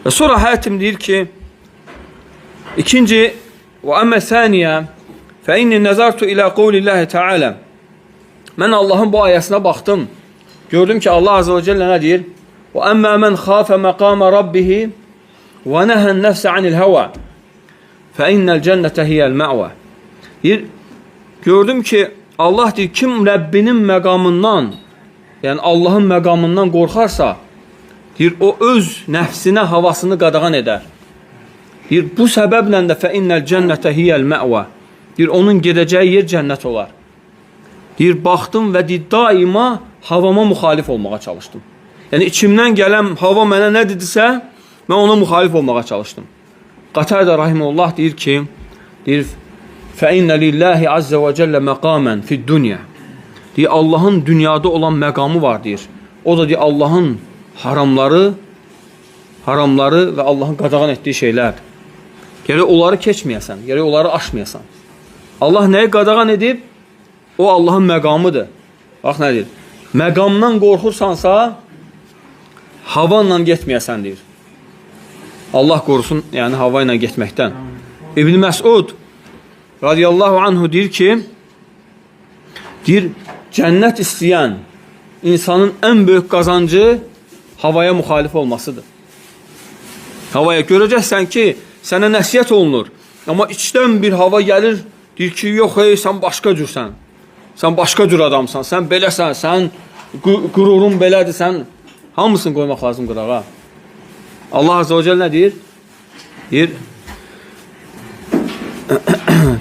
Və sonra Hətim deyir ki, ikinci, və əmmə səniyə, fə inni nəzartu ilə qavlillahi teala. Mən Allahın bu ayəsinə baxdım. Gördüm ki, Allah Azze ve Celle nə deyir? Və əmmə mən xafə məqamə rabbihi və nəhən nəfsə anil həvə fə innəl cənnətə hiyəl mə'və. Deyir, gördüm ki, Allah deyir, kim Rəbbinin məqamından, yəni Allahın məqamından qorxarsa, deyir, o öz nəfsinə havasını qadağan edər. Deyir, bu səbəblə də fə innəl cənnətə hiyəl mə'və. Deyir, onun gedəcəyi yer cənnət olar. Deyir, baxdım və deyir, daima havama müxalif olmağa çalışdım. Yəni, içimdən gələn hava mənə nə dedirsə, mən ona müxalif olmağa çalışdım. Qatədə rahimullah deyir ki, deyir, فَاِنَّ لِلّٰهِ عَزَّ وَجَلَّ مَقَامًا فِي الدُّنْيَا. Deyir, Allahın dünyada olan məqamı var, deyir. O da deyir, Allahın haramları və Allahın qadağan etdiyi şeylərdir. Gərək onları keçməyəsən, gərək onları aşmayasan. Allah nəyi qadağan edib? O Allahın məqamıdır. Bax, nə deyir? Məqamdan qorxursansa, havanla getməyəsən, deyir. Allah qorusun, yəni hava ilə getməkdən. İbn Məsud radiyallahu anhu deyir ki, deyir, cənnət istəyən insanın ən böyük qazancı havaya müxalif olmasıdır. Havaya görəcəksən ki, sənə nəsiyyət olunur. Amma içdən bir hava gəlir, deyir ki, yox, sən başqa cürsən. Sən başqa cür adamsan, sən beləsən, sən qürurun belədir, sən hamısını qoymaq lazım qırağa. Allah Azze ve Celle nə deyir? Deyir,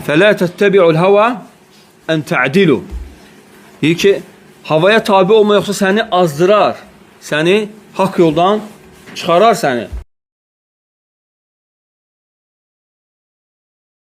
فَلَا تَتَّبِعُ الْهَوَى اَنْ تَعْدِلُ. Deyir ki, havaya tabi olma, yoxsa səni azdırar, səni haqq yoldan çıxarar səni.